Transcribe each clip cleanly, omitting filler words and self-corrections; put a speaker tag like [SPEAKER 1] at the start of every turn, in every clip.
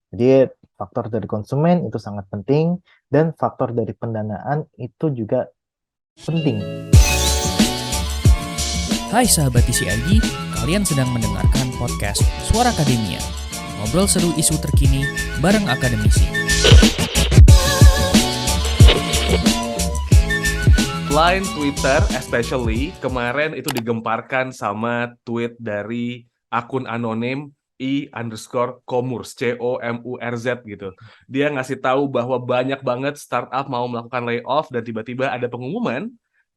[SPEAKER 1] Jadi faktor dari konsumen itu sangat penting dan faktor dari pendanaan itu juga penting.
[SPEAKER 2] Hai sahabat TCID, kalian sedang mendengarkan podcast Suara Akademia. Ngobrol seru isu terkini bareng akademisi.
[SPEAKER 3] Line Twitter especially kemarin itu digemparkan sama tweet dari akun anonim i_comurz COMURZ gitu. Dia ngasih tahu bahwa banyak banget startup mau melakukan layoff dan tiba-tiba ada pengumuman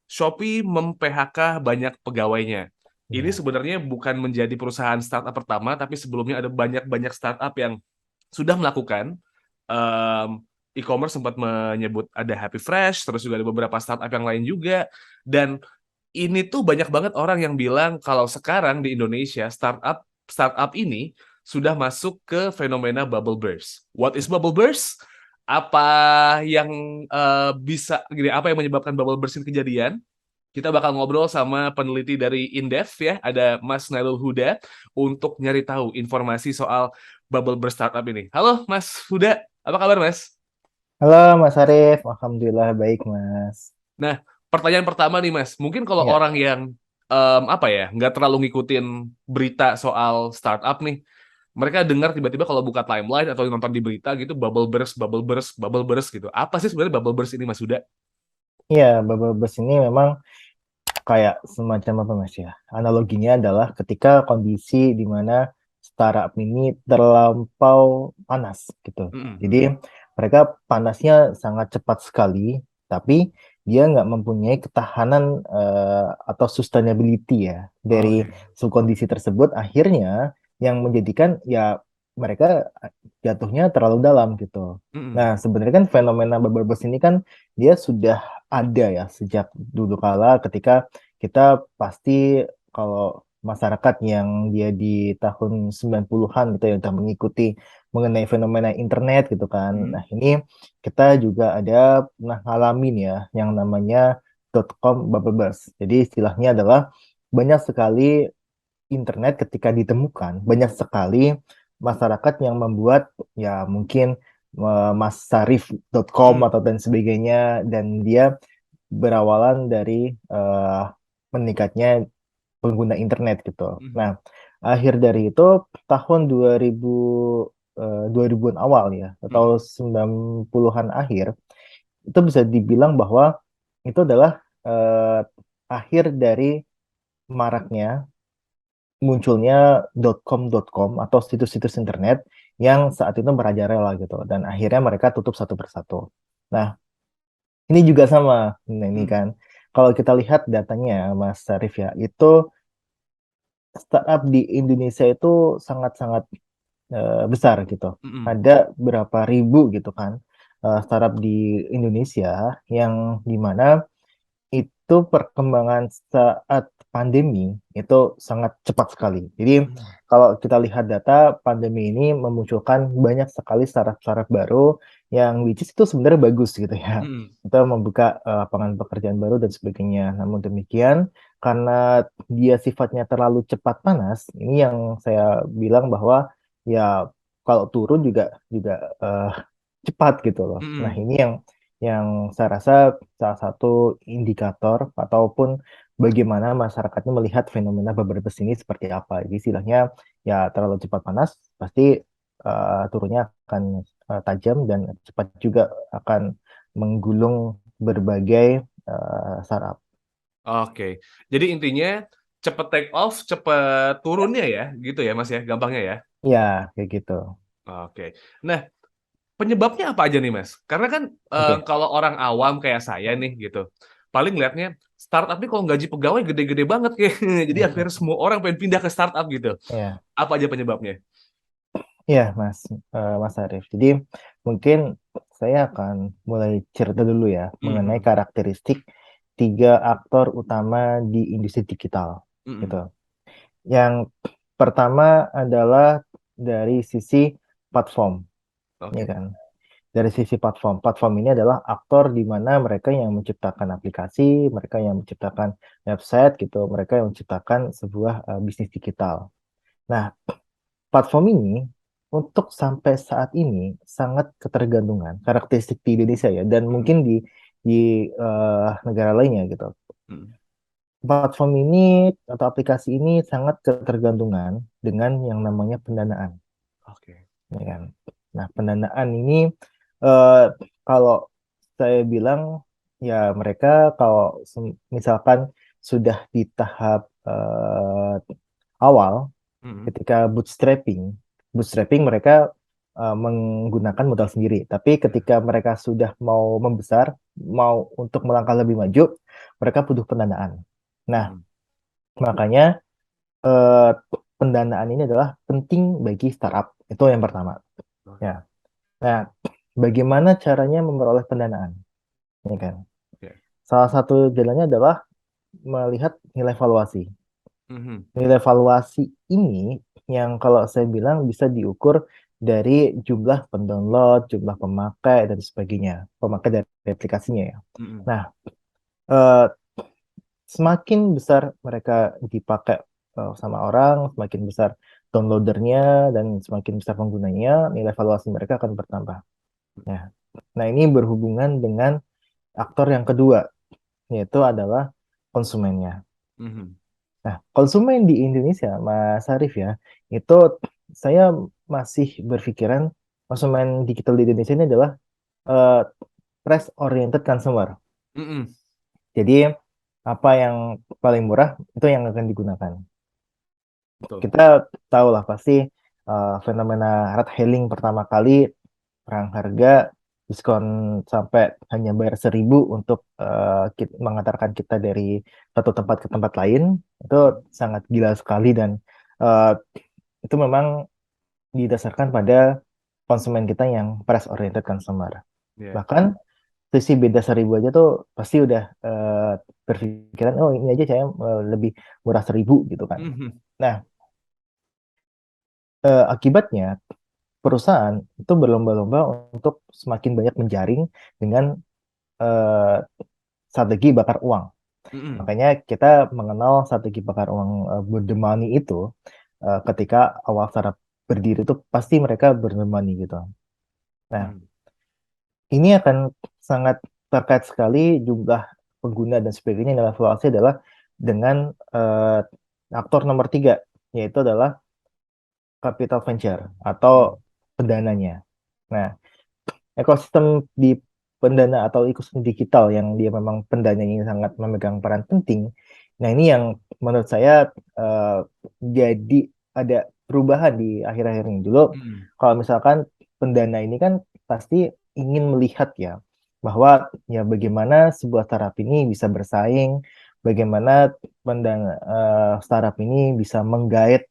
[SPEAKER 3] Shopee mem-PHK banyak pegawainya. Ini
[SPEAKER 1] Ya.
[SPEAKER 3] sebenarnya bukan menjadi perusahaan startup pertama, tapi sebelumnya ada banyak-banyak startup yang sudah melakukan. E-commerce sempat menyebut ada Happy Fresh, terus juga ada beberapa startup yang lain juga. Dan ini tuh banyak banget orang yang bilang kalau sekarang di Indonesia startup startup ini sudah masuk ke fenomena bubble burst. What is bubble burst? Apa yang apa yang menyebabkan bubble burst ini kejadian? Kita bakal ngobrol sama peneliti dari Indef ya, ada Mas Nailul Huda untuk nyari tahu informasi soal bubble burst startup ini. Halo Mas Huda, apa kabar Mas?
[SPEAKER 1] Halo Mas Arief, Alhamdulillah baik Mas.
[SPEAKER 3] Nah, pertanyaan pertama nih Mas, mungkin kalau
[SPEAKER 1] Ya,
[SPEAKER 3] orang yang apa ya, nggak terlalu ngikutin berita soal startup nih, mereka dengar tiba-tiba kalau buka timeline atau nonton di berita gitu, bubble burst, bubble burst, bubble burst gitu. Apa sih sebenarnya bubble burst ini Mas Huda?
[SPEAKER 1] iya bubble burst ini memang kayak semacam apa Mas ya? Analoginya adalah ketika kondisi di mana startup ini terlampau panas gitu. Jadi
[SPEAKER 3] Mm-mm.
[SPEAKER 1] mereka panasnya sangat cepat sekali, tapi dia nggak mempunyai ketahanan atau sustainability ya dari
[SPEAKER 3] Oke.
[SPEAKER 1] kondisi tersebut. Akhirnya yang menjadikan ya mereka jatuhnya terlalu dalam gitu. Nah,
[SPEAKER 3] Mm-mm.
[SPEAKER 1] sebenarnya kan fenomena bubble burst ini kan dia sudah ada ya sejak dulu kala ketika kita pasti kalau masyarakat yang dia di tahun 90-an gitu ya udah mengikuti mengenai fenomena internet gitu kan.
[SPEAKER 3] Mm.
[SPEAKER 1] Nah, ini kita juga ada pernah ngalamin ya yang namanya .com bubble burst. Jadi istilahnya adalah banyak sekali internet ketika ditemukan, banyak sekali masyarakat yang membuat ya mungkin massarif.com
[SPEAKER 3] Mm.
[SPEAKER 1] atau dan sebagainya dan dia berawalan dari meningkatnya pengguna internet gitu. Nah,
[SPEAKER 3] Mm.
[SPEAKER 1] akhir dari itu tahun 2000-an awal ya atau
[SPEAKER 3] Mm.
[SPEAKER 1] 90-an akhir itu bisa dibilang bahwa itu adalah eh, akhir dari maraknya munculnya .com atau situs-situs internet yang saat itu merajalela gitu dan akhirnya mereka tutup satu persatu. Nah, ini juga sama. Nah, ini
[SPEAKER 3] Mm.
[SPEAKER 1] kan kalau kita lihat datanya Mas Sarif ya, itu startup di Indonesia itu sangat-sangat besar gitu.
[SPEAKER 3] Mm.
[SPEAKER 1] Ada berapa ribu gitu kan startup di Indonesia yang dimana itu perkembangan saat pandemi itu sangat cepat sekali. Jadi
[SPEAKER 3] Mm.
[SPEAKER 1] kalau kita lihat data pandemi ini memunculkan banyak sekali startup-startup baru yang which is itu sebenarnya bagus gitu ya.
[SPEAKER 3] Mm.
[SPEAKER 1] Kita membuka lapangan pekerjaan baru dan sebagainya. Namun demikian karena dia sifatnya terlalu cepat panas, ini yang saya bilang bahwa ya kalau turun juga juga eh, cepat gitu loh. Nah,
[SPEAKER 3] Mm.
[SPEAKER 1] ini yang saya rasa salah satu indikator ataupun bagaimana masyarakatnya melihat fenomena Babers ini seperti apa. Jadi istilahnya ya terlalu cepat panas pasti turunnya akan tajam dan cepat juga akan menggulung berbagai startup.
[SPEAKER 3] Oke, jadi intinya cepet take off, cepet turunnya ya, gitu ya Mas ya, gampangnya ya.
[SPEAKER 1] Ya, kayak gitu.
[SPEAKER 3] Oke, nah penyebabnya apa aja nih Mas? Karena kan
[SPEAKER 1] Oke.
[SPEAKER 3] kalau orang awam kayak saya nih gitu, paling liatnya startup nih kalau gaji pegawai gede-gede banget kayak, jadi hampir semua orang pengen pindah ke startup gitu.
[SPEAKER 1] Ya,
[SPEAKER 3] Apa aja penyebabnya?
[SPEAKER 1] ya Mas Arief. Jadi mungkin saya akan mulai cerita dulu ya mengenai
[SPEAKER 3] Mhm.
[SPEAKER 1] karakteristik tiga aktor utama di industri digital gitu.
[SPEAKER 3] Mhm.
[SPEAKER 1] Yang pertama adalah dari sisi platform, ya
[SPEAKER 3] Oke.
[SPEAKER 1] kan. Dari sisi platform, platform ini adalah aktor di mana mereka yang menciptakan aplikasi, mereka yang menciptakan website gitu, mereka yang menciptakan sebuah bisnis digital. Nah, platform ini untuk sampai saat ini sangat ketergantungan karakteristik di Indonesia ya dan mungkin di negara lainnya gitu.
[SPEAKER 3] Hmm.
[SPEAKER 1] Platform ini atau aplikasi ini sangat ketergantungan dengan yang namanya pendanaan,
[SPEAKER 3] Oke.
[SPEAKER 1] ya kan? Nah, pendanaan ini eh, kalau saya bilang ya mereka kalau misalkan sudah di tahap awal
[SPEAKER 3] Hmm.
[SPEAKER 1] ketika bootstrapping mereka menggunakan modal sendiri. Tapi
[SPEAKER 3] Ya.
[SPEAKER 1] ketika mereka sudah mau membesar, mau untuk melangkah lebih maju, mereka butuh pendanaan. Nah,
[SPEAKER 3] Hmm.
[SPEAKER 1] makanya eh, pendanaan ini adalah penting bagi startup. Itu yang pertama.
[SPEAKER 3] Oke.
[SPEAKER 1] Ya. Nah, bagaimana caranya memperoleh pendanaan? Ini kan.
[SPEAKER 3] Oke.
[SPEAKER 1] Salah satu jalannya adalah melihat nilai valuasi.
[SPEAKER 3] Mhm.
[SPEAKER 1] Nilai valuasi ini yang kalau saya bilang bisa diukur dari jumlah pendownload, jumlah pemakai, dan sebagainya. Pemakai dari aplikasinya ya.
[SPEAKER 3] Mhm.
[SPEAKER 1] Nah, eh, semakin besar mereka dipakai sama orang, semakin besar downloadernya, dan semakin besar penggunanya, nilai valuasi mereka akan bertambah. Ya. Nah, ini berhubungan dengan aktor yang kedua, yaitu adalah konsumennya.
[SPEAKER 3] Mhm.
[SPEAKER 1] Nah, konsumen di Indonesia, Mas Arif ya, itu saya masih berpikiran konsumen digital di Indonesia ini adalah eh, price oriented consumer.
[SPEAKER 3] Mhm.
[SPEAKER 1] Jadi apa yang paling murah itu yang akan digunakan.
[SPEAKER 3] Betul.
[SPEAKER 1] Kita tahu lah pasti fenomena red hailing pertama kali perang harga diskon sampai hanya bayar 1.000 untuk mengantarkan kita dari satu tempat ke tempat lain itu
[SPEAKER 3] Mhm.
[SPEAKER 1] sangat gila sekali dan eh, itu memang didasarkan pada konsumen kita yang price oriented consumer.
[SPEAKER 3] Ya.
[SPEAKER 1] Bahkan selisih beda 1.000 aja tuh pasti udah berpikiran oh ini aja saya lebih murah 1.000 gitu kan.
[SPEAKER 3] Mhm.
[SPEAKER 1] Nah, akibatnya perusahaan itu berlomba-lomba untuk semakin banyak menjaring dengan eh, strategi bakar uang.
[SPEAKER 3] Mhm.
[SPEAKER 1] Makanya kita mengenal strategi bakar uang burn the money itu ketika awal startup berdiri itu pasti mereka burn the money gitu. Nah,
[SPEAKER 3] Mhm.
[SPEAKER 1] ini akan sangat terkait sekali jumlah pengguna dan sebagainya dalam evaluasi adalah dengan aktor nomor tiga, yaitu adalah capital venture atau
[SPEAKER 3] Mhm.
[SPEAKER 1] pendananya. Nah, ekosistem di pendana atau ekosistem digital yang dia memang pendananya ini sangat memegang peran penting. Nah, ini yang menurut saya eh, jadi ada perubahan di akhir-akhir ini. Dulu,
[SPEAKER 3] Mhm.
[SPEAKER 1] kalau misalkan pendana ini kan pasti ingin melihat ya bahwa ya bagaimana sebuah startup ini bisa bersaing, bagaimana pendana startup ini bisa menggait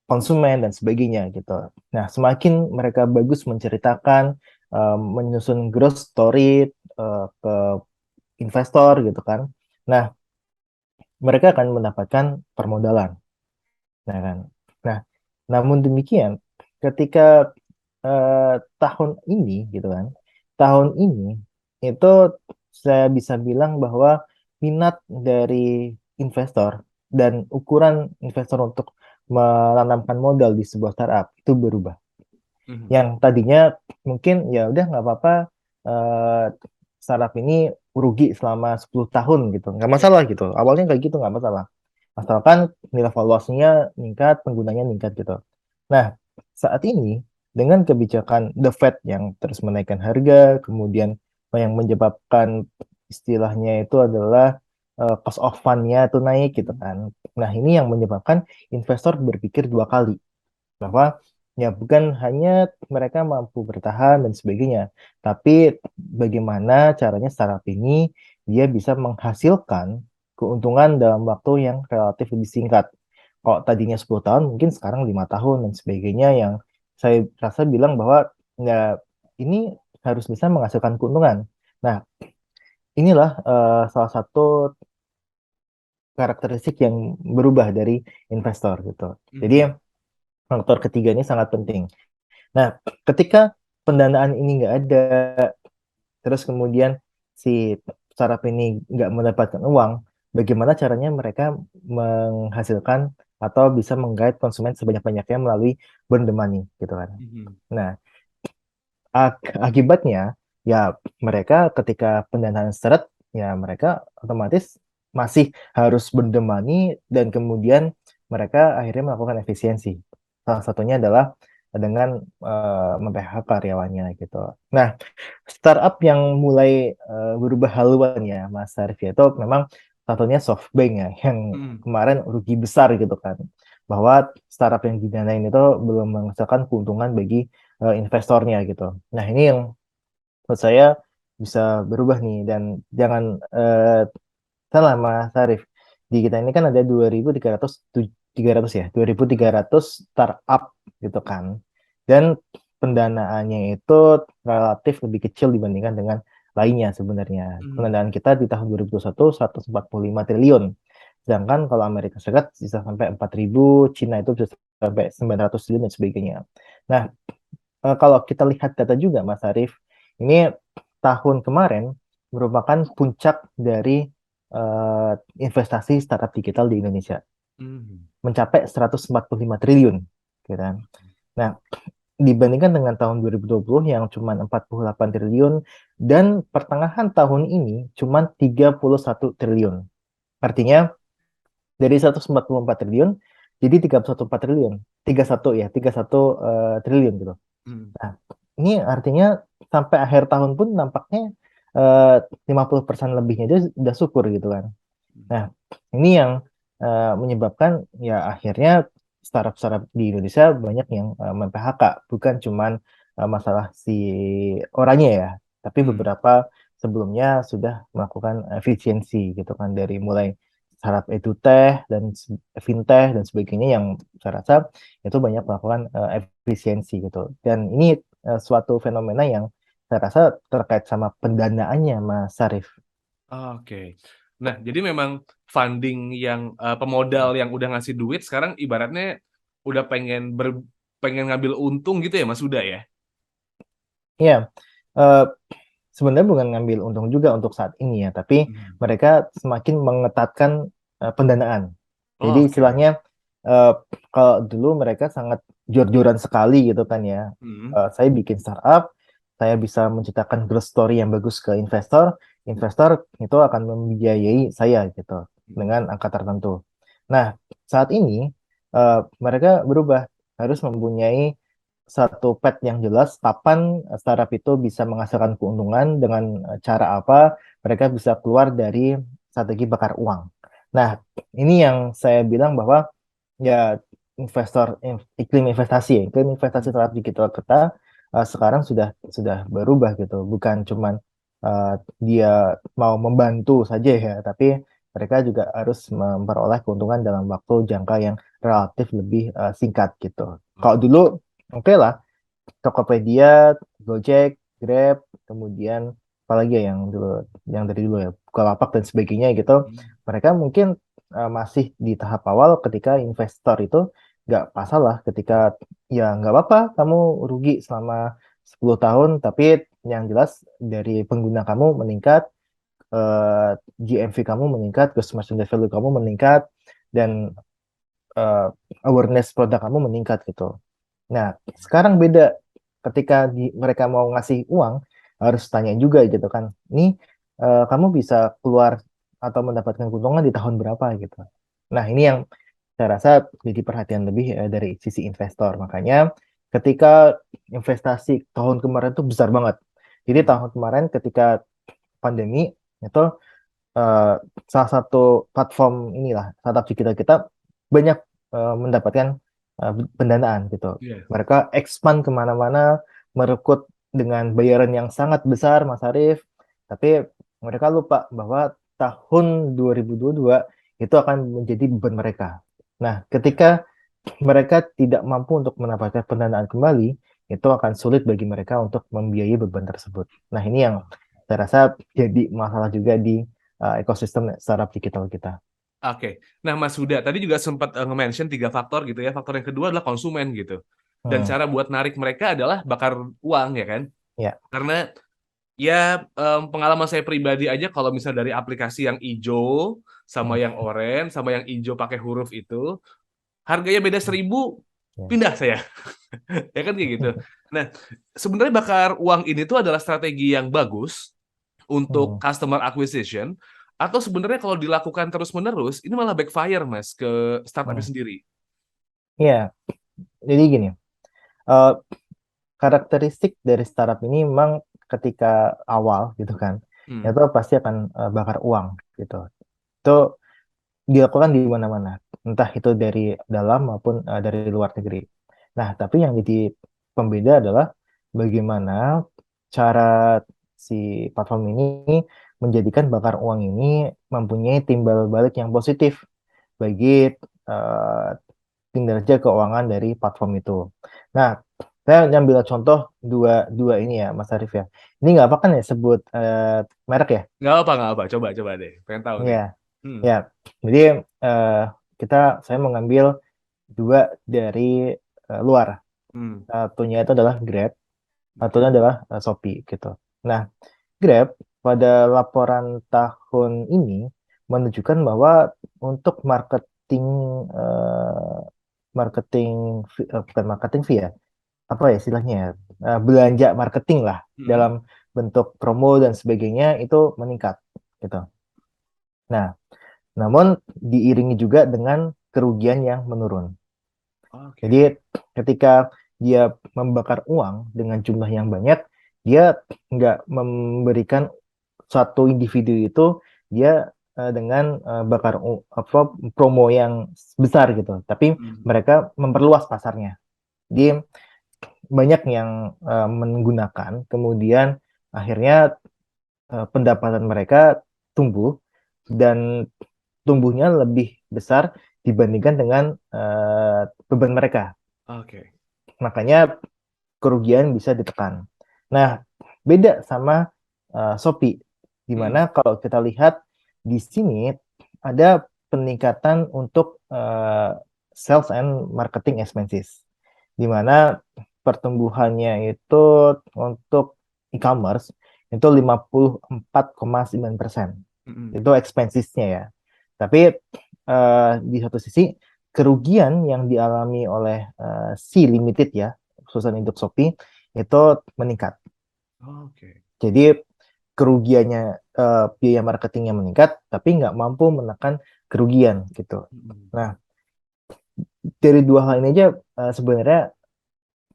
[SPEAKER 1] konsumen dan sebagainya gitu. Nah, semakin mereka bagus menceritakan, menyusun growth story ke investor gitu kan. Nah, mereka akan mendapatkan permodalan, nah kan. Nah, namun demikian, ketika tahun ini gitu kan, tahun ini itu saya bisa bilang bahwa minat dari investor dan ukuran investor untuk menanamkan modal di sebuah startup itu berubah.
[SPEAKER 3] Mhm.
[SPEAKER 1] Yang tadinya mungkin ya udah nggak apa-apa eh, startup ini rugi selama 10 tahun gitu, nggak masalah gitu. Awalnya kayak gitu nggak masalah. Asalkan nilai valuasinya meningkat, penggunanya meningkat gitu. Nah, saat ini dengan kebijakan The Fed yang terus menaikkan harga, kemudian yang menyebabkan istilahnya itu adalah cost of fund-nya itu naik gitu
[SPEAKER 3] Mhm.
[SPEAKER 1] kan. Nah, ini yang menyebabkan investor berpikir dua kali bahwa ya bukan hanya mereka mampu bertahan dan sebagainya, tapi bagaimana caranya startup ini dia bisa menghasilkan keuntungan dalam waktu yang relatif lebih singkat. Kalau tadinya 10 tahun, mungkin sekarang 5 tahun dan sebagainya yang saya rasa bilang bahwa ya ini harus bisa menghasilkan keuntungan. Nah, inilah salah satu karakteristik yang berubah dari investor gitu. Jadi
[SPEAKER 3] Mhm.
[SPEAKER 1] faktor ketiga ini sangat penting. Nah, ketika pendanaan ini nggak ada, terus kemudian si startup ini nggak mendapatkan uang, bagaimana caranya mereka menghasilkan atau bisa menggait konsumen sebanyak-banyaknya melalui burn the money gitu kan.
[SPEAKER 3] Mhm.
[SPEAKER 1] Nah, akibatnya ya mereka ketika pendanaan seret ya mereka otomatis masih harus burn the money dan kemudian mereka akhirnya melakukan efisiensi. Salah satunya adalah dengan mem-PHK karyawannya gitu. Nah, startup yang mulai berubah haluan ya Mas Arif ya, itu memang satunya SoftBank ya yang
[SPEAKER 3] Mhm.
[SPEAKER 1] kemarin rugi besar gitu kan, bahwa startup yang didanain itu belum menghasilkan keuntungan bagi investornya gitu. Nah ini yang menurut saya bisa berubah nih, dan jangan salah Mas Arif, di kita ini kan ada 2.300 ya 2.300 startup gitu kan, dan pendanaannya itu relatif lebih kecil dibandingkan dengan lainnya sebenarnya.
[SPEAKER 3] Mhm.
[SPEAKER 1] Pendanaan kita di tahun 2021 145 triliun, sedangkan kalau Amerika Serikat bisa sampai 4.000, Cina itu bisa sampai 900 triliun dan sebagainya. Nah, kalau kita lihat data juga Mas Arif, ini tahun kemarin merupakan puncak dari investasi startup digital di Indonesia,
[SPEAKER 3] Mhm.
[SPEAKER 1] mencapai 145 triliun, gitu kan. Nah, dibandingkan dengan tahun 2020 yang cuma 48 triliun dan pertengahan tahun ini cuma 31 triliun. Artinya dari 144 triliun jadi 31 triliun. 31 ya, 31 triliun gitu.
[SPEAKER 3] Mhm.
[SPEAKER 1] Nah, ini artinya sampai akhir tahun pun nampaknya eh, 50% lebihnya dia udah syukur gitu kan. Nah, ini yang menyebabkan ya akhirnya startup-startup di Indonesia banyak yang mem-PHK, bukan cuman masalah si orangnya ya, tapi
[SPEAKER 3] Mhm.
[SPEAKER 1] beberapa sebelumnya sudah melakukan efisiensi gitu kan, dari mulai startup edutech dan fintech dan sebagainya yang saya rasa itu banyak melakukan efisiensi gitu. Dan ini suatu fenomena yang saya rasa terkait sama pendanaannya Mas Sarif.
[SPEAKER 3] Oke. Nah, jadi memang funding yang pemodal yang udah ngasih duit sekarang ibaratnya udah pengen ngambil untung gitu ya Mas Huda ya?
[SPEAKER 1] Iya, eh, sebenarnya bukan ngambil untung juga untuk saat ini ya, tapi
[SPEAKER 3] Mhm.
[SPEAKER 1] mereka semakin mengetatkan pendanaan. Jadi
[SPEAKER 3] Oke.
[SPEAKER 1] istilahnya eh, kalau dulu mereka sangat jor-joran sekali gitu kan ya.
[SPEAKER 3] Mhm.
[SPEAKER 1] Saya bikin startup, saya bisa menciptakan growth story yang bagus ke investor, investor itu akan membiayai saya gitu
[SPEAKER 3] Mhm.
[SPEAKER 1] dengan angka tertentu. Nah, saat ini mereka berubah, harus mempunyai satu path yang jelas kapan startup itu bisa menghasilkan keuntungan, dengan cara apa mereka bisa keluar dari strategi bakar uang. Nah, ini yang saya bilang bahwa ya iklim investasi ya, iklim investasi
[SPEAKER 3] Mhm.
[SPEAKER 1] terhadap digital kita sekarang sudah berubah gitu, bukan cuman dia mau membantu saja ya, tapi mereka juga harus memperoleh keuntungan dalam waktu jangka yang relatif lebih singkat gitu. Kalau
[SPEAKER 3] Oh.
[SPEAKER 1] dulu oke lah, Tokopedia, Gojek, Grab, kemudian apalagi ya yang dulu, yang dari dulu ya, Bukalapak dan sebagainya gitu.
[SPEAKER 3] Mhm.
[SPEAKER 1] Mereka mungkin masih di tahap awal ketika investor itu nggak masalah, ketika ya nggak apa-apa kamu rugi selama 10 tahun, tapi yang jelas dari pengguna kamu meningkat, GMV kamu meningkat, customer value kamu meningkat, dan eh, awareness produk kamu meningkat gitu. Nah, sekarang beda. Ketika mereka mau ngasih uang, harus tanya juga gitu kan. Ini kamu bisa keluar atau mendapatkan keuntungan di tahun berapa gitu. Nah, ini yang saya rasa jadi perhatian lebih dari sisi investor. Makanya ketika investasi tahun kemarin itu besar banget. Jadi
[SPEAKER 3] Mhm.
[SPEAKER 1] tahun kemarin ketika pandemi itu eh, salah satu platform inilah startup digital kita banyak mendapatkan pendanaan gitu.
[SPEAKER 3] Iya.
[SPEAKER 1] Mereka expand kemana-mana, merekrut dengan bayaran yang sangat besar, Mas Arief. Tapi mereka lupa bahwa tahun 2022 itu akan menjadi beban mereka. Nah,
[SPEAKER 3] Iya.
[SPEAKER 1] ketika mereka tidak mampu untuk mendapatkan pendanaan kembali, itu akan sulit bagi mereka untuk membiayai beban tersebut. Nah, ini yang saya rasa jadi masalah juga di ekosistem startup digital kita.
[SPEAKER 3] Oke. Nah, Mas Huda tadi juga sempat nge-mention 3 faktor gitu ya. Faktor yang kedua adalah konsumen gitu. Dan
[SPEAKER 1] Hmm,
[SPEAKER 3] cara buat narik mereka adalah bakar uang ya kan?
[SPEAKER 1] ya,
[SPEAKER 3] Karena ya pengalaman saya pribadi aja kalau misal dari aplikasi yang hijau sama
[SPEAKER 1] hmm,
[SPEAKER 3] yang oranye sama yang hijau pakai huruf itu harganya beda 1.000,
[SPEAKER 1] Ya.
[SPEAKER 3] pindah saya. Ya kan kayak gitu. Nah, sebenarnya bakar uang ini tuh adalah strategi yang bagus untuk
[SPEAKER 1] Hmm.
[SPEAKER 3] customer acquisition, atau sebenarnya kalau dilakukan terus-menerus, ini malah backfire, Mas, ke startupnya
[SPEAKER 1] Hmm.
[SPEAKER 3] sendiri.
[SPEAKER 1] Iya, jadi gini, eh, karakteristik dari startup ini memang ketika awal gitu kan,
[SPEAKER 3] Hmm.
[SPEAKER 1] itu pasti akan bakar uang gitu. Itu dilakukan di mana-mana, entah itu dari dalam maupun dari luar negeri. Nah, tapi yang jadi pembeda adalah bagaimana cara si platform ini menjadikan bakar uang ini mempunyai timbal balik yang positif bagi eh, kinerja keuangan dari platform itu. Nah, saya ngambil contoh dua dua ini ya, Mas Arif ya. Ini nggak apa kan ya sebut merek ya?
[SPEAKER 3] Nggak apa. Coba deh. Pengen tahu nih.
[SPEAKER 1] Ya,
[SPEAKER 3] Hmm.
[SPEAKER 1] ya. Jadi eh, saya mengambil dua dari luar.
[SPEAKER 3] Hmm.
[SPEAKER 1] Satunya itu adalah Grab, satunya
[SPEAKER 3] Oke.
[SPEAKER 1] adalah Shopee gitu. Nah, Grab pada laporan tahun ini menunjukkan bahwa untuk marketing eh, marketing bukan marketing fee ya, apa ya istilahnya ya, belanja marketing lah
[SPEAKER 3] Hmm.
[SPEAKER 1] dalam bentuk promo dan sebagainya itu meningkat gitu. Nah, namun diiringi juga dengan kerugian yang menurun. Jadi
[SPEAKER 3] Oke.
[SPEAKER 1] ketika dia membakar uang dengan jumlah yang banyak, dia nggak memberikan satu individu itu dia dengan apa promo yang besar gitu, tapi
[SPEAKER 3] Hmm.
[SPEAKER 1] mereka memperluas pasarnya. Jadi banyak yang menggunakan, kemudian akhirnya pendapatan mereka tumbuh dan tumbuhnya lebih besar dibandingkan dengan beban mereka.
[SPEAKER 3] Oke.
[SPEAKER 1] Makanya kerugian bisa ditekan. Nah, beda sama Shopee, di
[SPEAKER 3] Hmm.
[SPEAKER 1] mana kalau kita lihat di sini ada peningkatan untuk sales and marketing expenses, di mana pertumbuhannya itu untuk e-commerce itu 54,9%.
[SPEAKER 3] Hmm.
[SPEAKER 1] Itu expensesnya ya. Tapi di satu sisi kerugian yang dialami oleh si limited ya, khususnya untuk Shopee itu meningkat.
[SPEAKER 3] Oke.
[SPEAKER 1] Jadi kerugiannya biaya marketingnya meningkat, tapi nggak mampu menekan kerugian gitu.
[SPEAKER 3] Hmm.
[SPEAKER 1] Nah, dari dua hal ini aja sebenarnya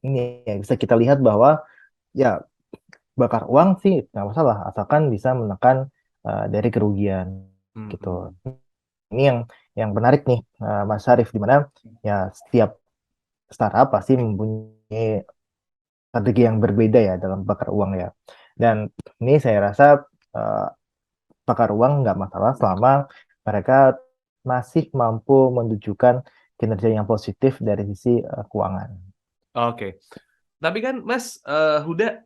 [SPEAKER 1] ini ya, bisa kita lihat bahwa ya bakar uang sih nggak masalah, asalkan bisa menekan dari kerugian gitu.
[SPEAKER 3] Hmm.
[SPEAKER 1] Ini yang menarik nih, Mas Syarif, di mana ya setiap startup pasti mempunyai strategi yang berbeda ya dalam bakar uang ya. Dan ini saya rasa eh, bakar uang nggak masalah selama mereka masih mampu menunjukkan kinerja yang positif dari sisi keuangan.
[SPEAKER 3] Oke. Tapi kan Mas Huda,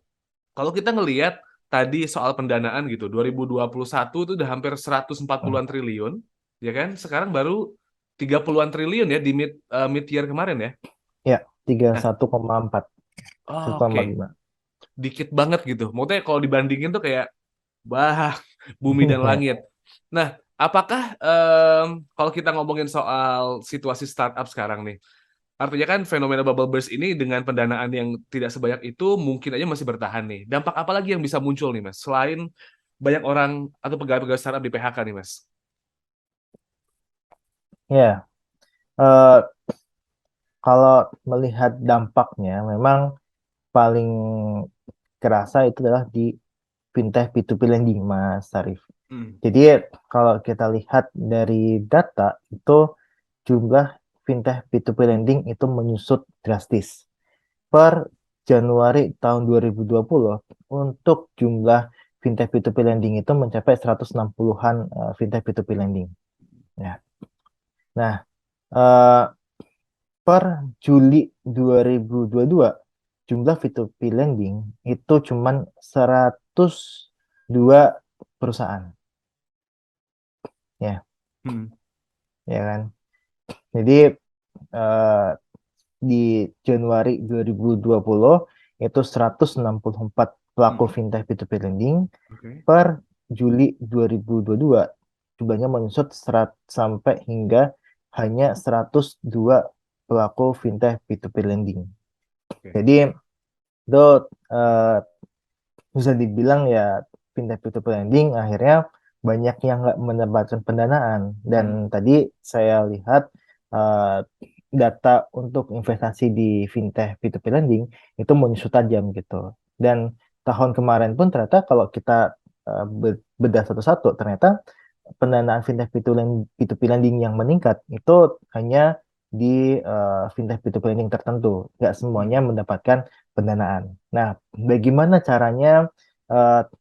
[SPEAKER 3] kalau kita ngelihat tadi soal pendanaan gitu, 2021 itu udah hampir 140-an
[SPEAKER 1] Hmm.
[SPEAKER 3] triliun, ya kan? Sekarang baru 30-an triliun ya di mid year kemarin ya.
[SPEAKER 1] Ya,
[SPEAKER 3] Nah,
[SPEAKER 1] 31,4,
[SPEAKER 3] oke,
[SPEAKER 1] 1,45.
[SPEAKER 3] dikit banget gitu. Maksudnya kalau dibandingin tuh kayak bah, bumi dan
[SPEAKER 1] Ya.
[SPEAKER 3] langit. Nah, apakah kalau kita ngomongin soal situasi startup sekarang nih, artinya kan fenomena bubble burst ini dengan pendanaan yang tidak sebanyak itu mungkin aja masih bertahan nih. Dampak apa lagi yang bisa muncul nih, Mas? Selain banyak orang atau pegawai-pegawai startup di PHK nih, Mas?
[SPEAKER 1] Ya, eh, kalau melihat dampaknya memang paling kerasa itu adalah di fintech P2P lending, Mas Sarif.
[SPEAKER 3] Hmm.
[SPEAKER 1] Jadi kalau kita lihat dari data itu jumlah fintech P2P lending itu menyusut drastis. Per Januari tahun 2020 untuk jumlah fintech P2P lending itu mencapai 160-an fintech P2P lending. Ya. Nah, eh, per Juli 2022 jumlah P2P lending itu cuman 102 perusahaan. Ya,
[SPEAKER 3] Hmm.
[SPEAKER 1] ya kan. Jadi eh, di Januari 2020 itu 164 pelaku
[SPEAKER 3] Hmm.
[SPEAKER 1] fintech P2P lending.
[SPEAKER 3] Oke.
[SPEAKER 1] Per Juli 2022 jumlahnya menyusut sampai hingga hanya 102 pelaku fintech P2P lending.
[SPEAKER 3] Oke.
[SPEAKER 1] Jadi itu bisa dibilang ya fintech P2P lending akhirnya banyak yang nggak mendapatkan pendanaan. Dan tadi saya lihat uh, data untuk investasi di fintech P2P lending itu menyusut tajam gitu. Dan tahun kemarin pun ternyata kalau kita bedah satu-satu, ternyata pendanaan fintech P2P lending yang meningkat itu hanya di fintech P2P lending tertentu. Nggak semuanya mendapatkan pendanaan. Nah, bagaimana caranya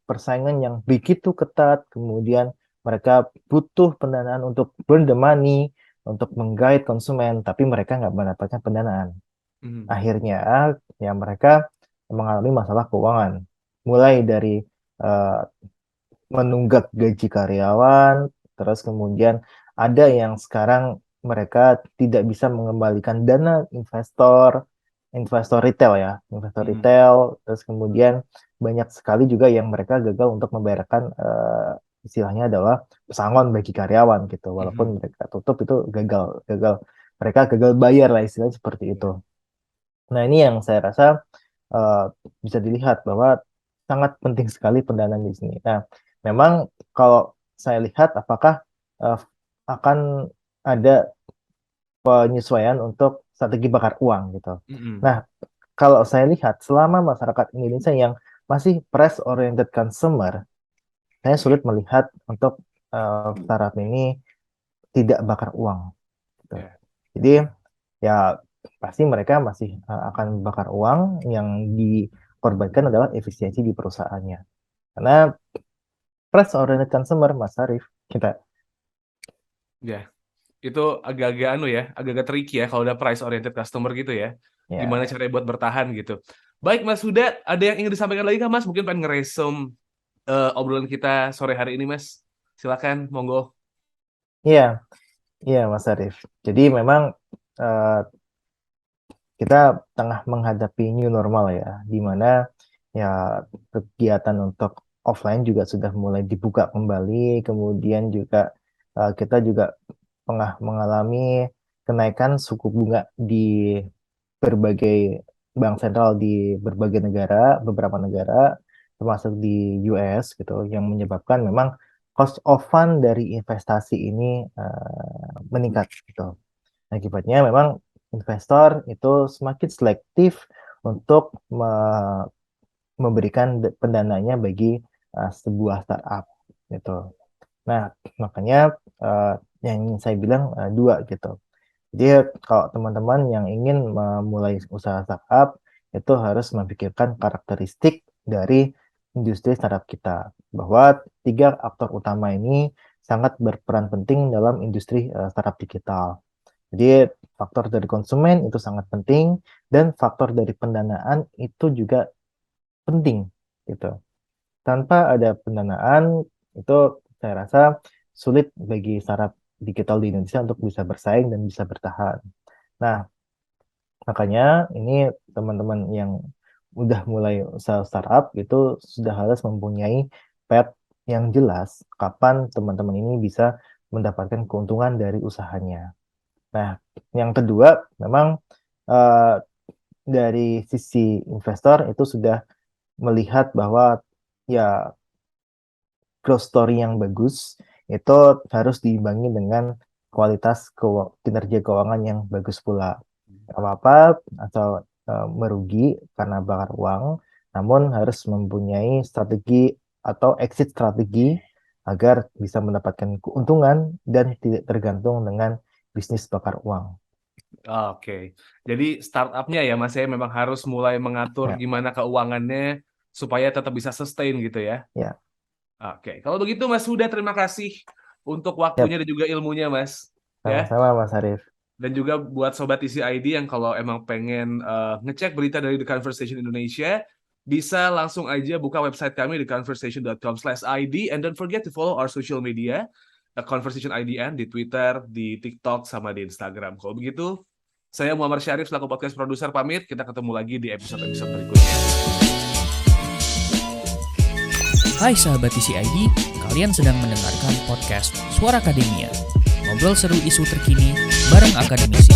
[SPEAKER 1] persaingan yang begitu ketat, kemudian mereka butuh pendanaan untuk burn the money, untuk menggait konsumen, tapi mereka nggak mendapatkan pendanaan. Akhirnya, ya mereka mengalami masalah keuangan. Mulai dari eh, menunggak gaji karyawan, terus kemudian ada yang sekarang mereka tidak bisa mengembalikan dana investor retail ya, investor retail, terus kemudian banyak sekali juga yang mereka gagal untuk membayarkan istilahnya adalah pesangon bagi karyawan gitu, walaupun mereka tutup itu gagal mereka gagal bayar lah istilahnya seperti itu. Nah ini yang saya rasa bisa dilihat bahwa sangat penting sekali pendanaan di sini. Nah, memang kalau saya lihat apakah akan ada penyesuaian untuk strategi bakar uang gitu. Nah, kalau saya lihat selama masyarakat Indonesia yang masih price oriented consumer, saya sulit melihat untuk startup ini tidak bakar uang. Gitu. Jadi ya pasti mereka masih akan bakar uang, yang dikorbankan adalah efisiensi di perusahaannya. Karena price oriented consumer, Mas Arif, kita
[SPEAKER 3] Ya, itu agak-agak tricky ya kalau udah price oriented customer gitu ya. Gimana
[SPEAKER 1] ya
[SPEAKER 3] caranya buat bertahan gitu. Baik Mas Huda, ada yang ingin disampaikan lagi kah Mas? Mungkin pengen ngeresum obrolan kita sore hari ini Mas. Silakan, monggo.
[SPEAKER 1] iya iya Mas Arif. Jadi memang eh, kita tengah menghadapi new normal ya, di mana ya kegiatan untuk offline juga sudah mulai dibuka kembali, kemudian juga kita juga tengah mengalami kenaikan suku bunga di berbagai bank sentral di berbagai negara, beberapa negara, termasuk di US gitu, yang menyebabkan memang cost of fund dari investasi ini meningkat gitu. Akibatnya memang investor itu semakin selektif untuk memberikan pendananya bagi sebuah startup gitu. Nah, makanya yang ingin saya bilang dua gitu. Jadi kalau teman-teman yang ingin memulai usaha startup itu harus memikirkan karakteristik dari industri startup kita. Bahwa tiga aktor utama ini sangat berperan penting dalam industri startup digital. Jadi faktor dari konsumen itu sangat penting, dan faktor dari pendanaan itu juga penting gitu. Tanpa ada pendanaan itu saya rasa sulit bagi startup digital di Indonesia untuk bisa bersaing dan bisa bertahan. Nah, makanya ini teman-teman yang udah mulai usaha startup itu sudah harus mempunyai path yang jelas kapan teman-teman ini bisa mendapatkan keuntungan dari usahanya. Nah, yang kedua memang eh, dari sisi investor itu sudah melihat bahwa ya growth story yang bagus itu harus diimbangi dengan kualitas kinerja keuangan yang bagus pula. Gak apa-apa atau merugi karena bakar uang, namun harus mempunyai strategi atau exit strategi agar bisa mendapatkan keuntungan dan tidak tergantung dengan bisnis bakar uang.
[SPEAKER 3] Oke, jadi startupnya ya Mas ya memang harus mulai mengatur
[SPEAKER 1] Ya,
[SPEAKER 3] gimana keuangannya supaya tetap bisa sustain gitu ya.
[SPEAKER 1] ya,
[SPEAKER 3] Oke, kalau begitu Mas Huda terima kasih untuk
[SPEAKER 1] ya,
[SPEAKER 3] waktunya dan juga ilmunya Mas. Ya,
[SPEAKER 1] sama-sama Mas Arif.
[SPEAKER 3] dan juga buat Sobat Isi ID yang kalau emang pengen ngecek berita dari The Conversation Indonesia, bisa langsung aja buka website kami theconversation.com/id, and don't forget to follow our social media, The Conversation IDN di Twitter, di TikTok, sama di Instagram. Kalau begitu, saya Muhammad Syarif selaku podcast produser pamit. Kita ketemu lagi di episode-episode berikutnya.
[SPEAKER 2] Hai sahabat TCID, kalian sedang mendengarkan podcast Suara Akademia. Ngobrol seru isu terkini bareng akademisi.